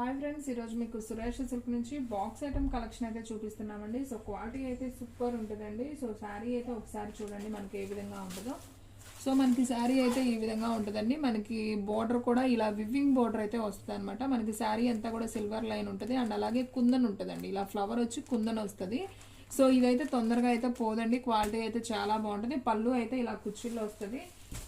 Hi friends, ఈరోజు మీకు Suresh silk నుంచి బాక్స్ ఐటమ్ కలెక్షన్ అయితే చూపిస్తున్నామండి. సో క్వాలిటీ అయితే సూపర్ ఉంటుందండి. సో శారీ అయితే ఒకసారి చూడండి మనకి ఏ విధంగా ఉంటుందో. సో మనకి శారీ అయితే ఈ విధంగా ఉంటుందండి. మనకి బోర్డర్ కూడా ఇలా వివింగ్ బోర్డర్ అయితే వస్తుంది అనమాట. మనకి శారీ అంతా కూడా సిల్వర్ లైన్ ఉంటుంది అండ్ అలాగే కుందన్ ఉంటుందండి. ఇలా ఫ్లవర్ వచ్చి కుందన్ వస్తుంది. సో ఇదైతే తొందరగా అయితే పోదండి. క్వాలిటీ అయితే చాలా బాగుంటుంది. పళ్ళు అయితే ఇలా కుర్చీల్లో వస్తుంది.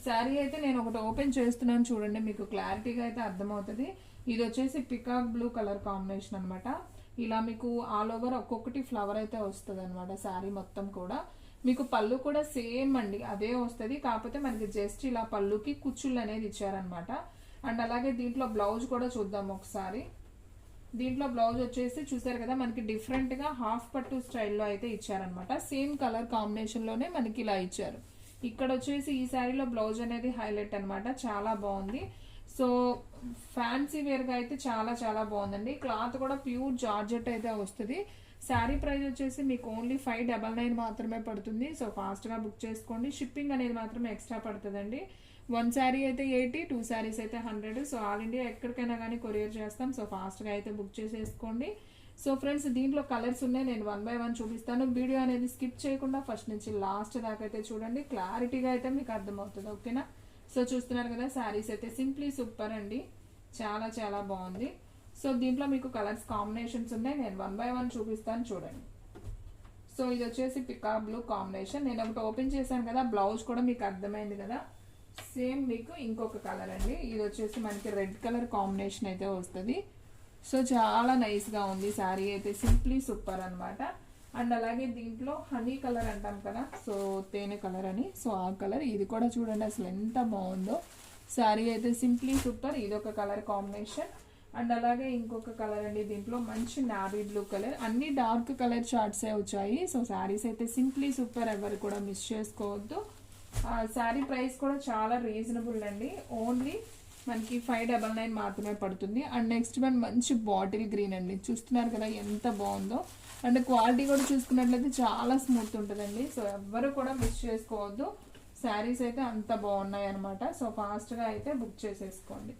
శారీ అయితే నేను ఒకటి ఓపెన్ చేస్తున్నాను చూడండి, మీకు క్లారిటీగా అయితే అర్థమవుతుంది. ఇది వచ్చేసి పికాక్ బ్లూ కలర్ కాంబినేషన్ అనమాట. ఇలా మీకు ఆల్ ఓవర్ ఒక్కొక్కటి ఫ్లవర్ అయితే వస్తుంది అనమాట. శారీ మొత్తం కూడా మీకు పళ్ళు కూడా సేమ్ అండి అదే వస్తుంది. కాకపోతే మనకి జస్ట్ ఇలా పళ్ళుకి కుచ్చుళ్ళు అనేది ఇచ్చారనమాట. అండ్ అలాగే దీంట్లో బ్లౌజ్ కూడా చూద్దాం ఒకసారి. దీంట్లో బ్లౌజ్ వచ్చేసి చూసారు కదా, మనకి డిఫరెంట్ గా హాఫ్ పట్టు స్టైల్లో అయితే ఇచ్చారనమాట. సేమ్ కలర్ కాంబినేషన్ లోనే మనకి ఇలా ఇచ్చారు. ఇక్కడ వచ్చేసి ఈ శారీలో బ్లౌజ్ అనేది హైలైట్ అనమాట. చాలా బాగుంది. సో ఫ్యాన్సీ వేర్ గా అయితే చాలా చాలా బాగుందండి. క్లాత్ కూడా ప్యూర్ జార్జెట్ అయితే వస్తుంది. శారీ ప్రైస్ వచ్చేసి మీకు ఓన్లీ 599 మాత్రమే పడుతుంది. సో ఫాస్ట్ గా బుక్ చేసుకోండి. షిప్పింగ్ అనేది మాత్రం ఎక్స్ట్రా పడుతుందండి. 1 శారీ అయితే 80, 2 శారీస్ అయితే 100. సో ఆల్ ఇండియా ఎక్కడికైనా కానీ కొరియర్ చేస్తాం. సో ఫాస్ట్ గా అయితే బుక్ చేసేసుకోండి. సో ఫ్రెండ్స్, దీంట్లో కలర్స్ ఉన్నాయి. నేను 1 by 1 చూపిస్తాను. వీడియో అనేది స్కిప్ చేయకుండా ఫస్ట్ నుంచి లాస్ట్ దాకా అయితే చూడండి. క్లారిటీగా అయితే మీకు అర్థమవుతుంది. ఓకేనా? సో చూస్తున్నారు కదా, శారీస్ అయితే సింప్లీ సూపర్ అండి. చాలా చాలా బాగుంది. సో దీంట్లో మీకు కలర్స్ కాంబినేషన్స్ ఉన్నాయి. నేను 1 by 1 చూపిస్తాను చూడండి. సో ఇది వచ్చేసి పికా బ్లూ కాంబినేషన్. నేను ఒకటి ఓపెన్ చేశాను కదా, బ్లౌజ్ కూడా మీకు అర్థమైంది కదా. సేమ్ మీకు ఇంకొక కలర్ అండి. ఇది వచ్చేసి మనకి రెడ్ కలర్ కాంబినేషన్ అయితే వస్తుంది. సో చాలా నైస్గా ఉంది. శారీ అయితే సింప్లీ సూపర్ అనమాట. అండ్ అలాగే దీంట్లో హనీ కలర్ అంటాం కదా, సో తేనె కలర్ అని, సో ఆ కలర్. ఇది కూడా చూడండి అసలు ఎంత బాగుందో. శారీ అయితే సింప్లీ సూపర్. ఇది ఒక కలర్ కాంబినేషన్. అండ్ అలాగే ఇంకొక కలర్ అండి. దీంట్లో మంచి నావీ బ్లూ కలర్. అన్ని డార్క్ కలర్ చార్ట్సే వచ్చాయి. సో శారీస్ అయితే సింప్లీ సూపర్. ఎవరు కూడా మిస్ చేసుకోవద్దు. శారీ ప్రైస్ కూడా చాలా రీజనబుల్ అండి. ఓన్లీ మనకి 599 మాత్రమే పడుతుంది. అండ్ నెక్స్ట్ వన్ మంచి బాటిల్ గ్రీన్ అండి. చూస్తున్నారు కదా ఎంత బాగుందో. అండ్ క్వాలిటీ కూడా చూసుకున్నట్లయితే చాలా స్మూత్ ఉంటుందండి. సో ఎవ్వరు కూడా మిస్ చేసుకోవద్దు. శారీస్ అయితే అంత బాగున్నాయి అనమాట. సో ఫాస్ట్గా అయితే బుక్ చేసేసుకోండి.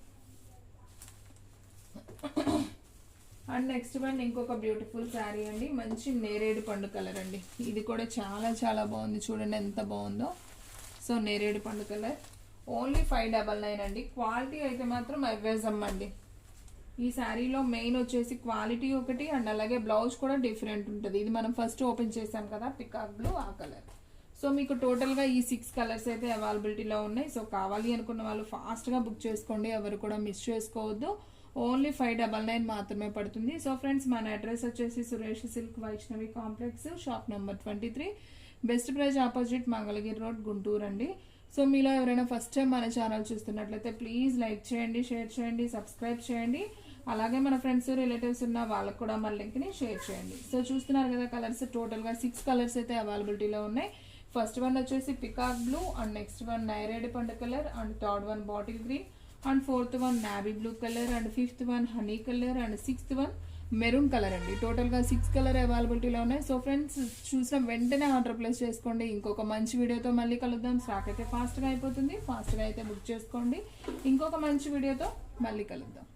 అండ్ నెక్స్ట్ వన్ ఇంకొక బ్యూటిఫుల్ శారీ అండి. మంచి నేరేడు పండు కలర్ అండి. ఇది కూడా చాలా చాలా బాగుంది. చూడండి ఎంత బాగుందో. సో నేరేడు పండు కలర్ ఓన్లీ 599 అండి. క్వాలిటీ అయితే మాత్రం అవేజమ్ అండి. ఈ శారీలో మెయిన్ వచ్చేసి క్వాలిటీ ఒకటి అండ్ అలాగే బ్లౌజ్ కూడా డిఫరెంట్ ఉంటుంది. ఇది మనం ఫస్ట్ ఓపెన్ చేసాం కదా, పికాక్ బ్లూ, ఆ కలర్. సో మీకు టోటల్గా ఈ 6 కలర్స్ అయితే అవైలబిలిటీలో ఉన్నాయి. సో కావాలి అనుకున్న వాళ్ళు ఫాస్ట్గా బుక్ చేసుకోండి. ఎవరు కూడా మిస్ చేసుకోవద్దు. ఓన్లీ 599 మాత్రమే పడుతుంది. సో ఫ్రెండ్స్, మన అడ్రస్ వచ్చేసి Suresh silk Vaishnavi complex, shop number 23, best praise opposite, Mangalagiri road, Guntur అండి. సో మీలో ఎవరైనా ఫస్ట్ టైం మన ఛానల్ చూస్తున్నట్లయితే ప్లీజ్ లైక్ చేయండి, షేర్ చేయండి, సబ్స్క్రైబ్ చేయండి. అలాగే మన ఫ్రెండ్స్ రిలేటివ్స్ ఉన్న వాళ్ళకు కూడా మన లింక్ని షేర్ చేయండి. సో చూస్తున్నారు కదా కలర్స్, టోటల్గా 6 కలర్స్ అయితే అవైలబిలిటీలో ఉన్నాయి. ఫస్ట్ వన్ వచ్చేసి peacock blue, and next one నేరేడు పండు colour, and third one bottle green, and fourth one navy blue colour, and fifth one honey colour, and sixth one maroon colour అండి. టోటల్గా 6 colour అవైలబిలిటీలో ఉన్నాయి. సో ఫ్రెండ్స్, చూసిన వెంటనే order place చేసుకోండి. ఇంకొక మంచి వీడియోతో మళ్ళీ కలుద్దాం. స్టాక్ అయితే ఫాస్ట్గా అయిపోతుంది. ఫాస్ట్గా అయితే బుక్ చేసుకోండి. ఇంకొక మంచి వీడియోతో మళ్ళీ కలుద్దాం.